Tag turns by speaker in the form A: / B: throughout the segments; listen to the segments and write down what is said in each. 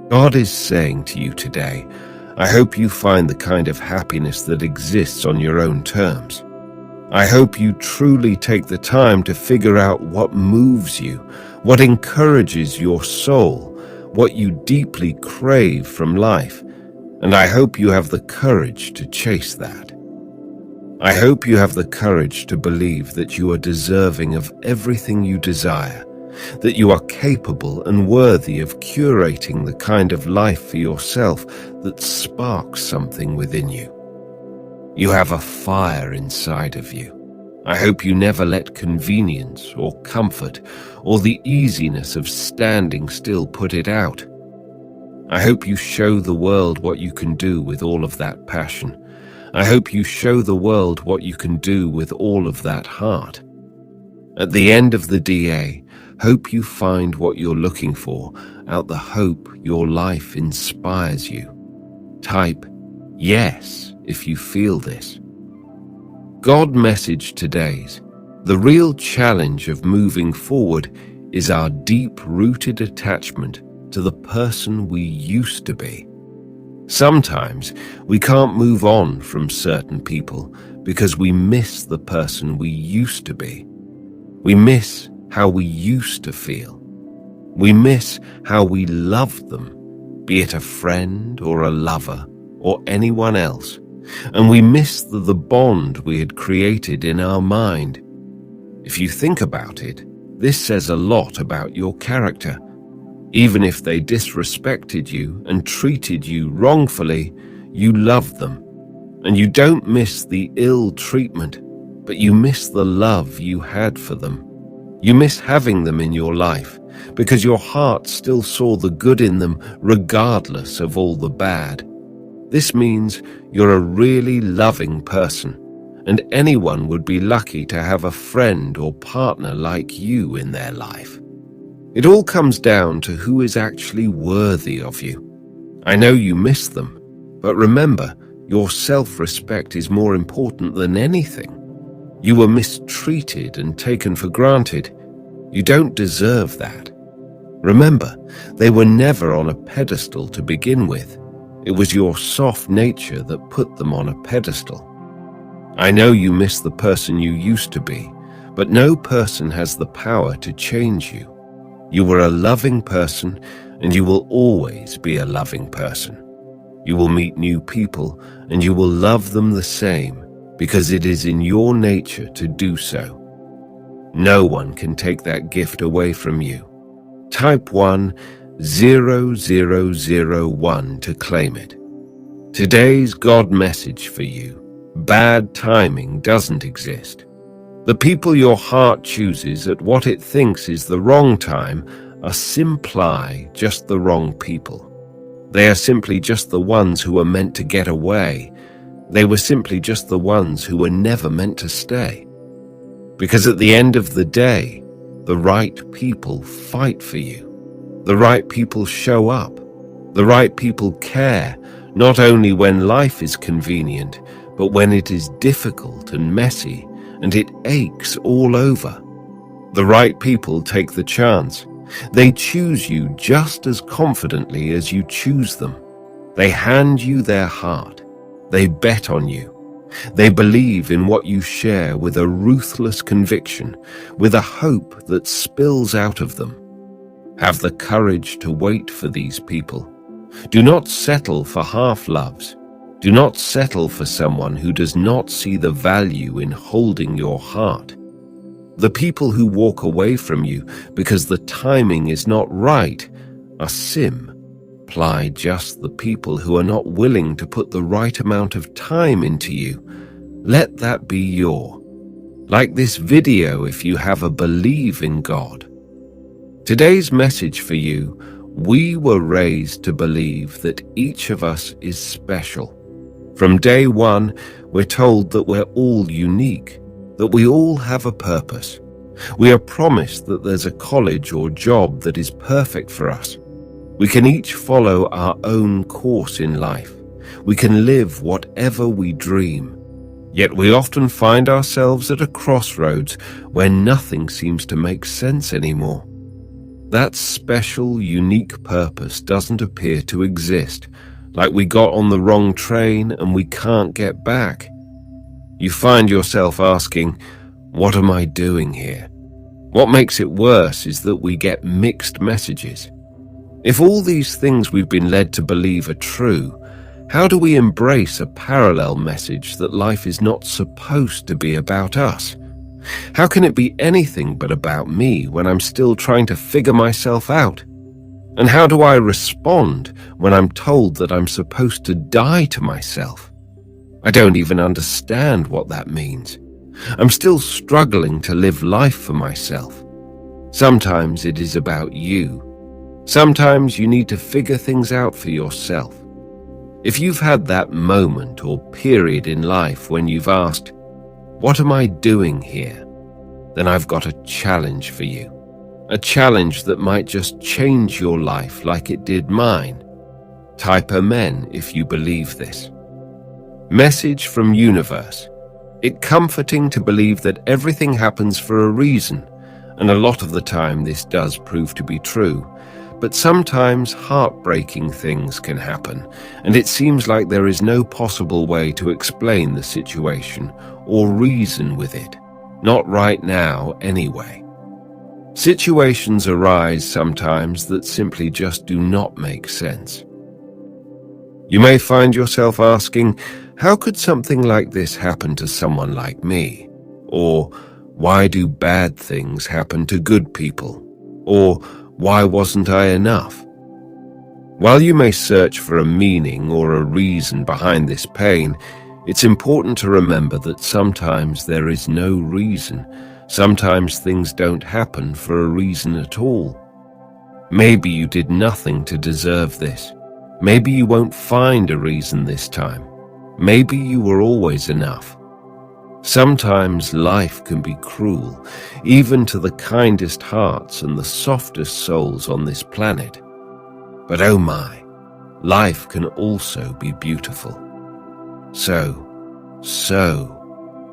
A: God is saying to you today, I hope you find the kind of happiness that exists on your own terms. I hope you truly take the time to figure out what moves you, what encourages your soul, what you deeply crave from life, and I hope you have the courage to chase that. I hope you have the courage to believe that you are deserving of everything you desire, that you are capable and worthy of curating the kind of life for yourself that sparks something within you. You have a fire inside of you. I hope you never let convenience or comfort or the easiness of standing still put it out. I hope you show the world what you can do with all of that passion. I hope you show the world what you can do with all of that heart. At the end of the DA, hope you find what you're looking for out the hope your life inspires you. Type yes if you feel this. God message today's, the real challenge of moving forward is our deep-rooted attachment to the person we used to be. Sometimes we can't move on from certain people because we miss the person we used to be. We miss how we used to feel. We miss how we loved them, be it a friend or a lover or anyone else, and we miss the bond we had created in our mind. If you think about it, this says a lot about your character. Even if they disrespected you and treated you wrongfully, you loved them. And you don't miss the ill treatment, but you miss the love you had for them. You miss having them in your life because your heart still saw the good in them regardless of all the bad. This means you're a really loving person, and anyone would be lucky to have a friend or partner like you in their life. It all comes down to who is actually worthy of you. I know you miss them, but remember, your self-respect is more important than anything. You were mistreated and taken for granted. You don't deserve that. Remember, they were never on a pedestal to begin with. It was your soft nature that put them on a pedestal. I know you miss the person you used to be, but no person has the power to change you. You were a loving person, and you will always be a loving person. You will meet new people, and you will love them the same, because it is in your nature to do so. No one can take that gift away from you. Type 10001 to claim it. Today's God message for you: bad timing doesn't exist. The people your heart chooses at what it thinks is the wrong time are simply just the wrong people. They are simply just the ones who were meant to get away. They were simply just the ones who were never meant to stay. Because at the end of the day, the right people fight for you. The right people show up. The right people care, not only when life is convenient, but when it is difficult and messy, and it aches all over. The right people take the chance. They choose you just as confidently as you choose them. They hand you their heart. They bet on you. They believe in what you share with a ruthless conviction, with a hope that spills out of them. Have the courage to wait for these people. Do not settle for half-loves. Do not settle for someone who does not see the value in holding your heart. The people who walk away from you because the timing is not right are simply just the people who are not willing to put the right amount of time into you. Let that be your. Like this video if you have a believe in God. Today's message for you: we were raised to believe that each of us is special. From day one, we're told that we're all unique, that we all have a purpose. We are promised that there's a college or job that is perfect for us. We can each follow our own course in life. We can live whatever we dream. Yet we often find ourselves at a crossroads where nothing seems to make sense anymore. that special, unique purpose doesn't appear to exist, like we got on the wrong train and we can't get back. You find yourself asking, what am I doing here? What makes it worse is that we get mixed messages. If all these things we've been led to believe are true, how do we embrace a parallel message that life is not supposed to be about us? How can it be anything but about me when I'm still trying to figure myself out? And how do I respond when I'm told that I'm supposed to die to myself? I don't even understand what that means. I'm still struggling to live life for myself. Sometimes it is about you. Sometimes you need to figure things out for yourself. If you've had that moment or period in life when you've asked, what am I doing here? Then I've got a challenge for you. A challenge that might just change your life like it did mine. Type Amen if you believe this. Message from universe. It's comforting to believe that everything happens for a reason, and a lot of the time this does prove to be true. But sometimes heartbreaking things can happen, and it seems like there is no possible way to explain the situation or reason with it. Not right now, anyway. Situations arise sometimes that simply just do not make sense. You may find yourself asking, how could something like this happen to someone like me? Or, why do bad things happen to good people? Or, why wasn't I enough? While you may search for a meaning or a reason behind this pain, it's important to remember that sometimes there is no reason. Sometimes things don't happen for a reason at all. Maybe you did nothing to deserve this. Maybe you won't find a reason this time. Maybe you were always enough. Sometimes life can be cruel, even to the kindest hearts and the softest souls on this planet. But oh my, life can also be beautiful. So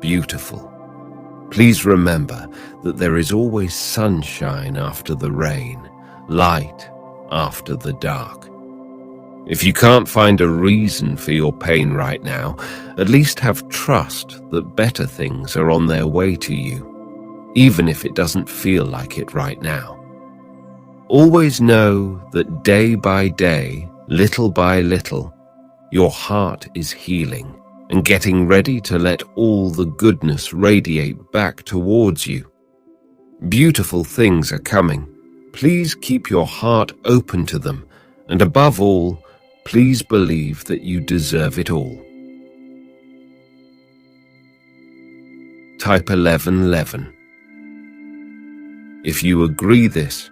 A: beautiful. Please remember that there is always sunshine after the rain, light after the dark. If you can't find a reason for your pain right now, at least have trust that better things are on their way to you, even if it doesn't feel like it right now. Always know that day by day, little by little, your heart is healing and getting ready to let all the goodness radiate back towards you. Beautiful things are coming. Please keep your heart open to them, and above all, please believe that you deserve it all. Type 1111. If you agree this,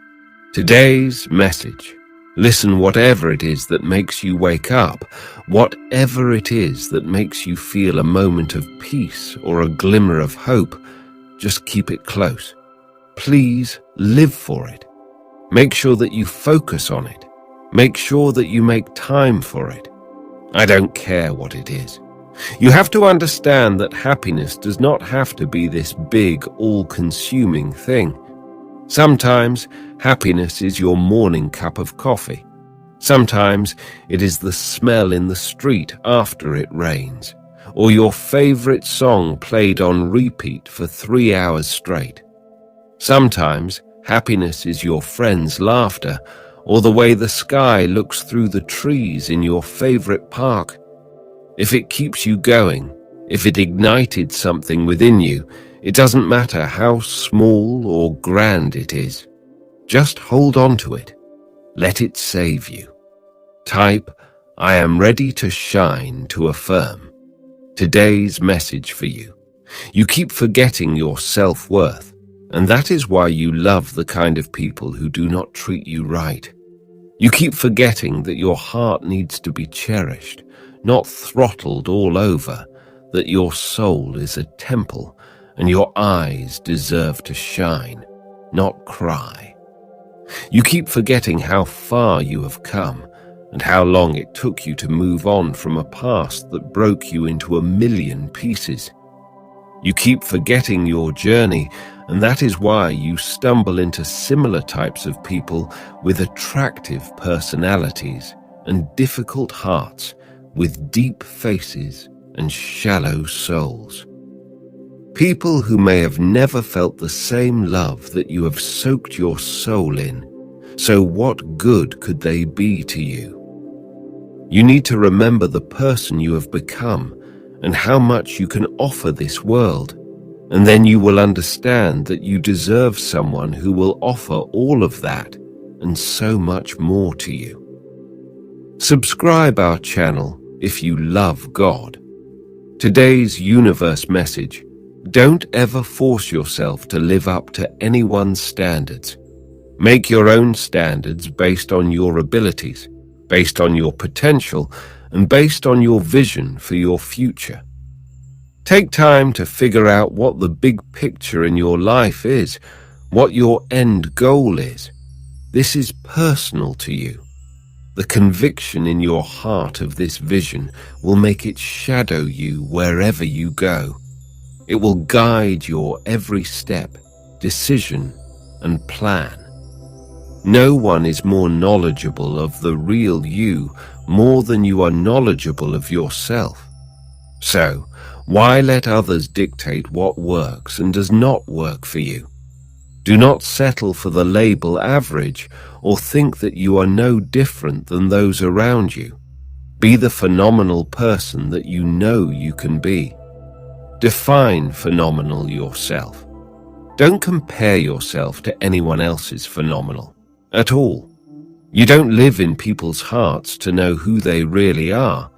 A: today's message, listen whatever it is that makes you wake up, whatever it is that makes you feel a moment of peace or a glimmer of hope, just keep it close. Please live for it. Make sure that you focus on it. Make sure that you make time for it. I don't care what it is. You have to understand that happiness does not have to be this big, all-consuming thing. Sometimes happiness is your morning cup of coffee. Sometimes it is the smell in the street after it rains, or your favorite song played on repeat for 3 hours straight. Sometimes happiness is your friend's laughter, or the way the sky looks through the trees in your favorite park. If it keeps you going, if it ignited something within you, it doesn't matter how small or grand it is. Just hold on to it. Let it save you. Type, I am ready to shine to affirm. Today's message for you. You keep forgetting your self-worth, and that is why you love the kind of people who do not treat you right. You keep forgetting that your heart needs to be cherished, not throttled all over, that your soul is a temple, and your eyes deserve to shine, not cry. You keep forgetting how far you have come, and how long it took you to move on from a past that broke you into a million pieces. You keep forgetting your journey and that is why you stumble into similar types of people with attractive personalities and difficult hearts, with deep faces and shallow souls. People who may have never felt the same love that you have soaked your soul in. So what good could they be to you? You need to remember the person you have become and how much you can offer this world, and then you will understand that you deserve someone who will offer all of that and so much more to you. Subscribe our channel if you love God. Today's universe message: don't ever force yourself to live up to anyone's standards. Make your own standards based on your abilities, based on your potential, and based on your vision for your future. Take time to figure out what the big picture in your life is, what your end goal is. This is personal to you. The conviction in your heart of this vision will make it shadow you wherever you go. It will guide your every step, decision, and plan. No one is more knowledgeable of the real you more than you are knowledgeable of yourself. So, why let others dictate what works and does not work for you? Do not settle for the label average or think that you are no different than those around you. Be the phenomenal person that you know you can be. Define phenomenal yourself. Don't compare yourself to anyone else's phenomenal at all. You don't live in people's hearts to know who they really are.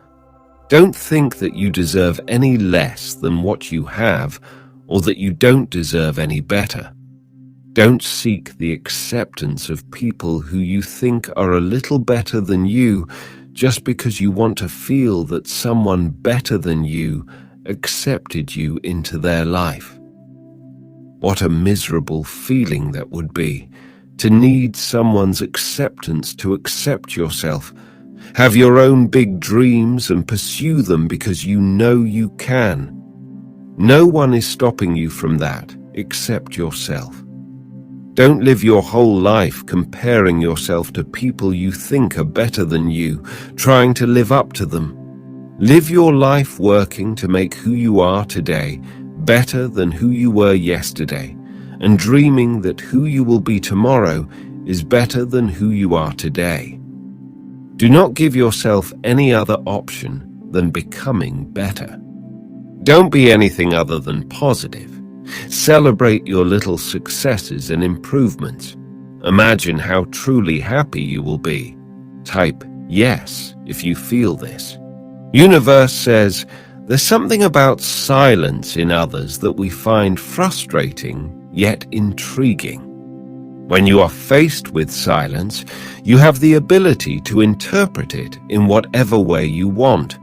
A: Don't think that you deserve any less than what you have, or that you don't deserve any better. Don't seek the acceptance of people who you think are a little better than you just because you want to feel that someone better than you accepted you into their life. What a miserable feeling that would be, to need someone's acceptance to accept yourself. Have your own big dreams and pursue them because you know you can. No one is stopping you from that except yourself. Don't live your whole life comparing yourself to people you think are better than you, trying to live up to them. Live your life working to make who you are today better than who you were yesterday, and dreaming that who you will be tomorrow is better than who you are today. Do not give yourself any other option than becoming better. Don't be anything other than positive. Celebrate your little successes and improvements. Imagine how truly happy you will be. Type yes if you feel this. Universe says, there's something about silence in others that we find frustrating yet intriguing. When you are faced with silence, you have the ability to interpret it in whatever way you want.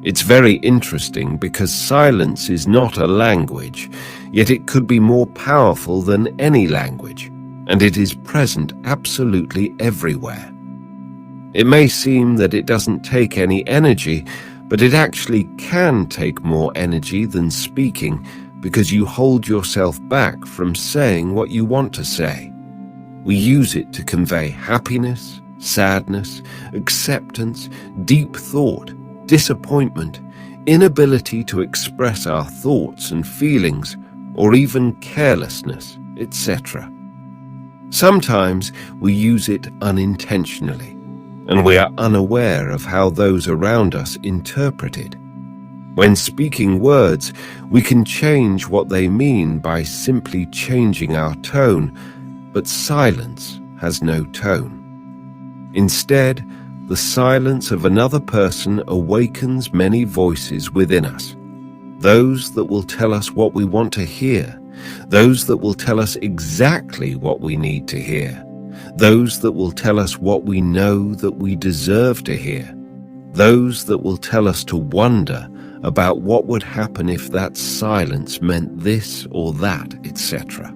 A: It's very interesting because silence is not a language, yet it could be more powerful than any language, and it is present absolutely everywhere. It may seem that it doesn't take any energy, but it actually can take more energy than speaking because you hold yourself back from saying what you want to say. We use it to convey happiness, sadness, acceptance, deep thought, disappointment, inability to express our thoughts and feelings, or even carelessness, etc. Sometimes we use it unintentionally, and we are unaware of how those around us interpret it. When speaking words, we can change what they mean by simply changing our tone, but silence has no tone. Instead, the silence of another person awakens many voices within us. Those that will tell us what we want to hear, those that will tell us exactly what we need to hear, those that will tell us what we know that we deserve to hear, those that will tell us to wonder about what would happen if that silence meant this or that, etc.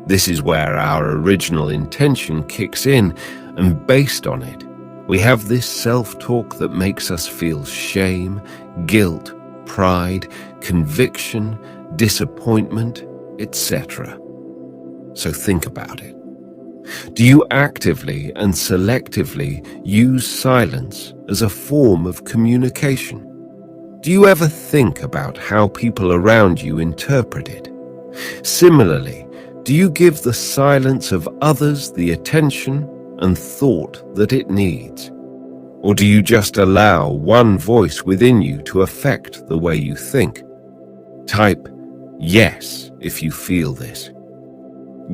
A: This is where our original intention kicks in, and based on it, we have this self-talk that makes us feel shame, guilt, pride, conviction, disappointment, etc. So think about it. Do you actively and selectively use silence as a form of communication? Do you ever think about how people around you interpret it? Similarly, do you give the silence of others the attention and thought that it needs? Or do you just allow one voice within you to affect the way you think? Type yes if you feel this.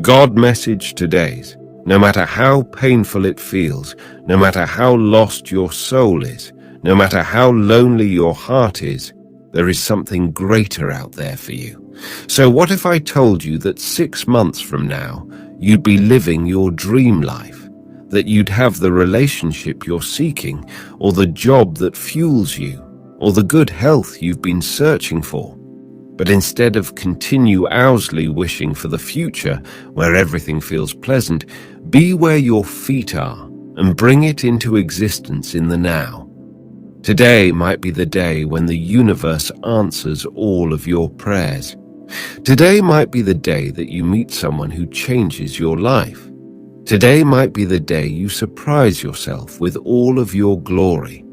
A: God message today's: no matter how painful it feels, no matter how lost your soul is, no matter how lonely your heart is, there is something greater out there for you. So what if I told you that 6 months from now, you'd be living your dream life, that you'd have the relationship you're seeking, or the job that fuels you, or the good health you've been searching for? But instead of continue owlishly wishing for the future where everything feels pleasant, be where your feet are and bring it into existence in the now. Today might be the day when the universe answers all of your prayers. Today might be the day that you meet someone who changes your life. Today might be the day you surprise yourself with all of your glory.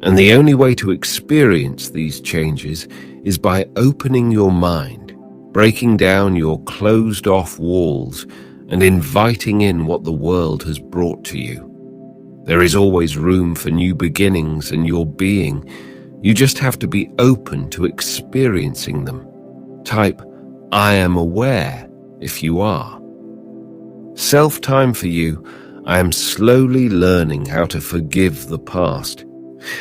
A: And the only way to experience these changes is by opening your mind, breaking down your closed-off walls, and inviting in what the world has brought to you. There is always room for new beginnings in your being. You just have to be open to experiencing them. Type I am aware if you are. Self-time for you. I am slowly learning how to forgive the past.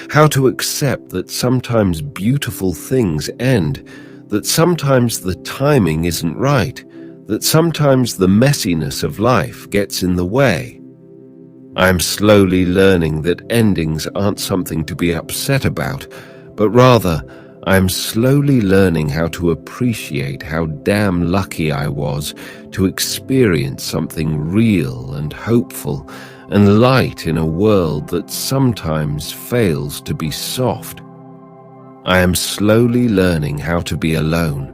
A: How to accept that sometimes beautiful things end, that sometimes the timing isn't right, that sometimes the messiness of life gets in the way. I am slowly learning that endings aren't something to be upset about, but rather I am slowly learning how to appreciate how damn lucky I was to experience something real and hopeful and light in a world that sometimes fails to be soft. I am slowly learning how to be alone.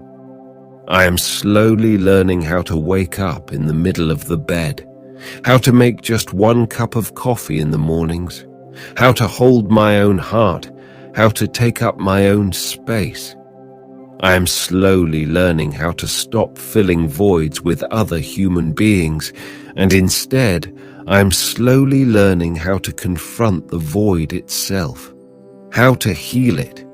A: I am slowly learning how to wake up in the middle of the bed, how to make just 1 cup of coffee in the mornings, how to hold my own heart, how to take up my own space. I am slowly learning how to stop filling voids with other human beings, and instead, I am slowly learning how to confront the void itself, how to heal it.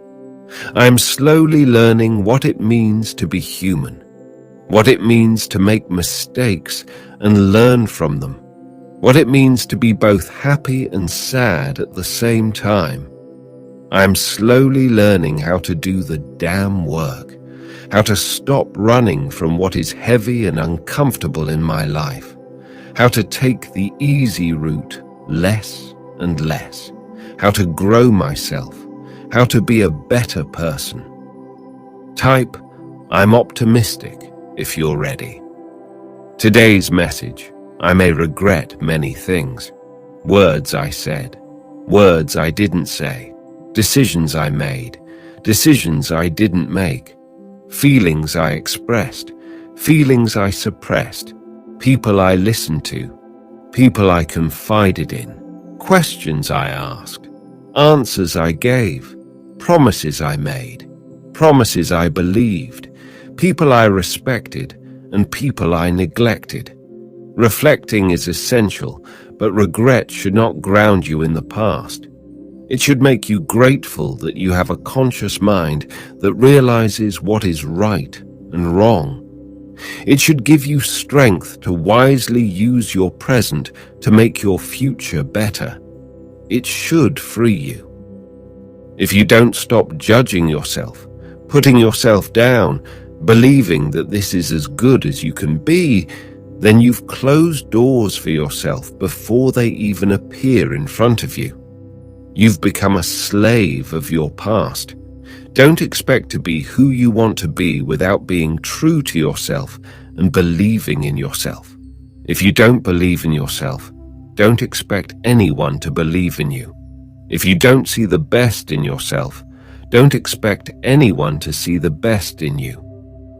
A: I am slowly learning what it means to be human, what it means to make mistakes and learn from them, what it means to be both happy and sad at the same time. I am slowly learning how to do the damn work, how to stop running from what is heavy and uncomfortable in my life, how to take the easy route less and less, how to grow myself, how to be a better person. Type, I'm optimistic if you're ready. Today's message: I may regret many things. Words I said, words I didn't say, decisions I made, decisions I didn't make, feelings I expressed, feelings I suppressed, people I listened to, people I confided in, questions I asked, answers I gave, promises I made, promises I believed, people I respected, and people I neglected. Reflecting is essential, but regret should not ground you in the past. It should make you grateful that you have a conscious mind that realizes what is right and wrong. It should give you strength to wisely use your present to make your future better. It should free you. If you don't stop judging yourself, putting yourself down, believing that this is as good as you can be, then you've closed doors for yourself before they even appear in front of you. You've become a slave of your past. Don't expect to be who you want to be without being true to yourself and believing in yourself. If you don't believe in yourself, don't expect anyone to believe in you. If you don't see the best in yourself, don't expect anyone to see the best in you.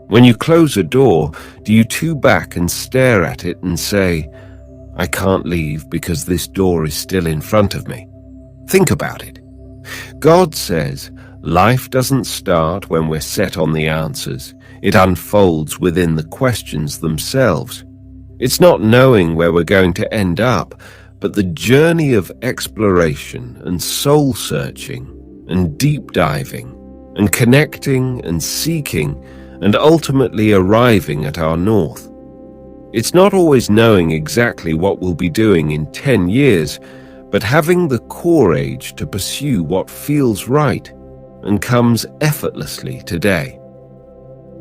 A: When you close a door, do you too back and stare at it and say, I can't leave because this door is still in front of me? Think about it. God says life doesn't start when we're set on the answers. It unfolds within the questions themselves. It's not knowing where we're going to end up, but the journey of exploration and soul-searching and deep diving and connecting and seeking and ultimately arriving at our north. It's not always knowing exactly what we'll be doing in 10 years, but having the courage to pursue what feels right and comes effortlessly today.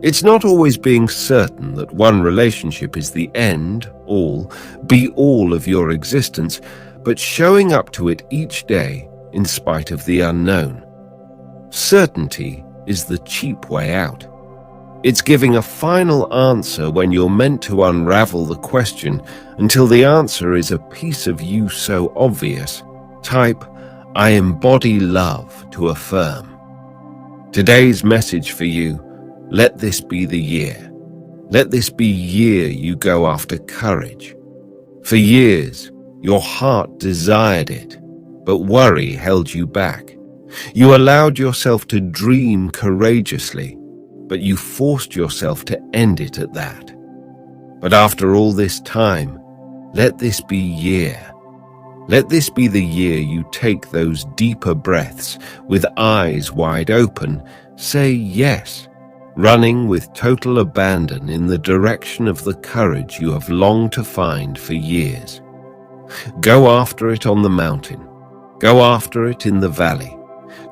A: It's not always being certain that one relationship is the end, all, be all of your existence, but showing up to it each day in spite of the unknown. Certainty is the cheap way out. It's giving a final answer when you're meant to unravel the question until the answer is a piece of you so obvious. Type, I embody love to affirm. Today's message for you, let this be the year. Let this be year you go after courage. For years, your heart desired it, but worry held you back. You allowed yourself to dream courageously, but you forced yourself to end it at that. But after all this time, let this be year. Let this be the year you take those deeper breaths with eyes wide open, say yes, running with total abandon in the direction of the courage you have longed to find for years. Go after it on the mountain. Go after it in the valley.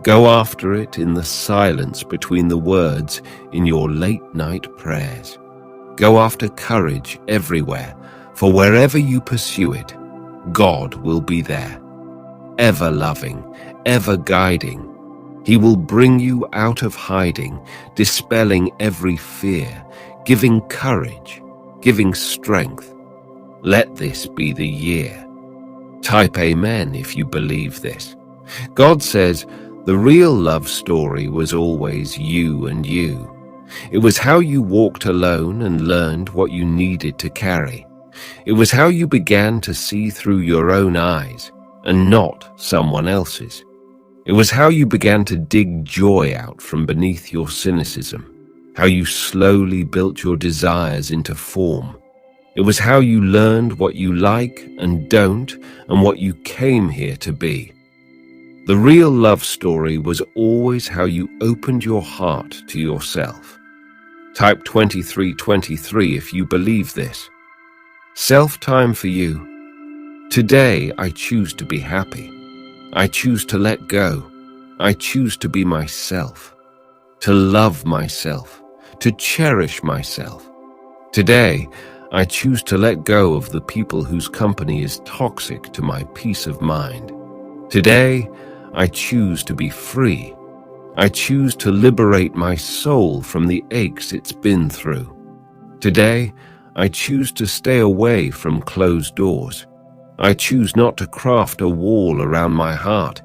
A: Go after it in the silence between the words in your late-night prayers. Go after courage everywhere, for wherever you pursue it, God will be there, ever loving, ever guiding. He will bring you out of hiding, dispelling every fear, giving courage, giving strength. Let this be the year. Type Amen if you believe this. God says, the real love story was always you and you. It was how you walked alone and learned what you needed to carry. It was how you began to see through your own eyes and not someone else's. It was how you began to dig joy out from beneath your cynicism, how you slowly built your desires into form. It was how you learned what you like and don't and what you came here to be. The real love story was always how you opened your heart to yourself. Type 2323 if you believe this. Self-time for you. Today I choose to be happy. I choose to let go. I choose to be myself, to love myself, to cherish myself. Today I choose to let go of the people whose company is toxic to my peace of mind. Today I choose to be free. I choose to liberate my soul from the aches it's been through. Today, I choose to stay away from closed doors. I choose not to craft a wall around my heart.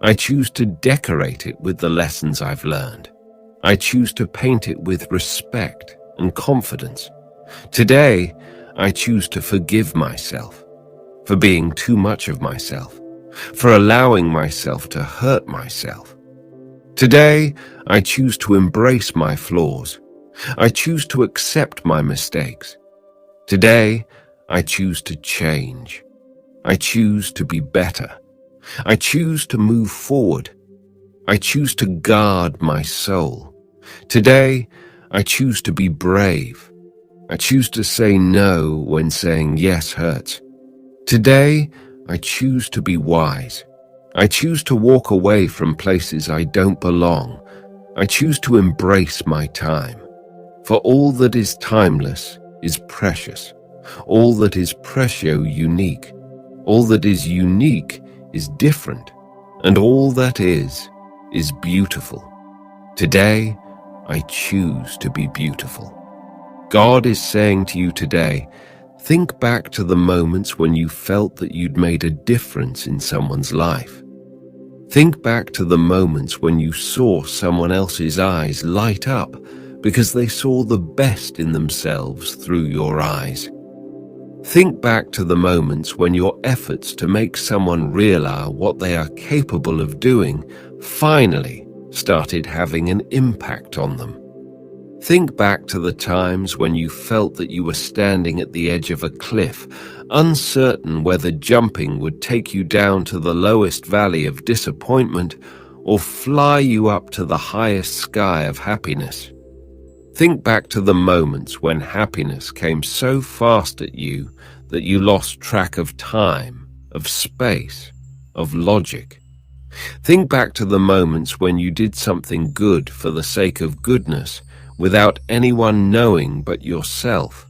A: I choose to decorate it with the lessons I've learned. I choose to paint it with respect and confidence. Today, I choose to forgive myself for being too much of myself, for allowing myself to hurt myself. Today, I choose to embrace my flaws. I choose to accept my mistakes. Today, I choose to change. I choose to be better. I choose to move forward. I choose to guard my soul. Today, I choose to be brave. I choose to say no when saying yes hurts. Today, I choose to be wise. I choose to walk away from places I don't belong. I choose to embrace my time. For all that is timeless is precious. All that is precio unique. All that is unique is different. And all that is beautiful. Today, I choose to be beautiful. God is saying to you today, think back to the moments when you felt that you'd made a difference in someone's life. Think back to the moments when you saw someone else's eyes light up because they saw the best in themselves through your eyes. Think back to the moments when your efforts to make someone realize what they are capable of doing finally started having an impact on them. Think back to the times when you felt that you were standing at the edge of a cliff, uncertain whether jumping would take you down to the lowest valley of disappointment or fly you up to the highest sky of happiness. Think back to the moments when happiness came so fast at you that you lost track of time, of space, of logic. Think back to the moments when you did something good for the sake of goodness without anyone knowing but yourself.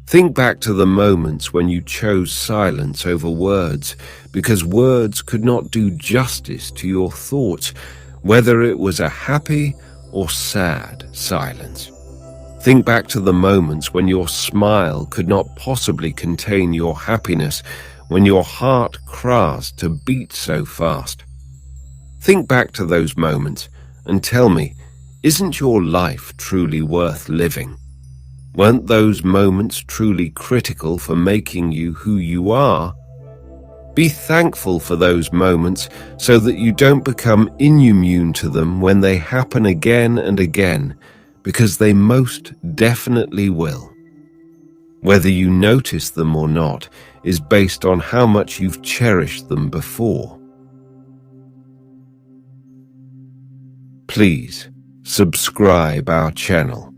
A: Think back to the moments when you chose silence over words because words could not do justice to your thoughts, whether it was a happy or sad silence. Think back to the moments when your smile could not possibly contain your happiness, when your heart crazed to beat so fast. Think back to those moments and tell me, isn't your life truly worth living? Weren't those moments truly critical for making you who you are? Be thankful for those moments so that you don't become immune to them when they happen again and again, because they most definitely will. Whether you notice them or not is based on how much you've cherished them before. Please subscribe our channel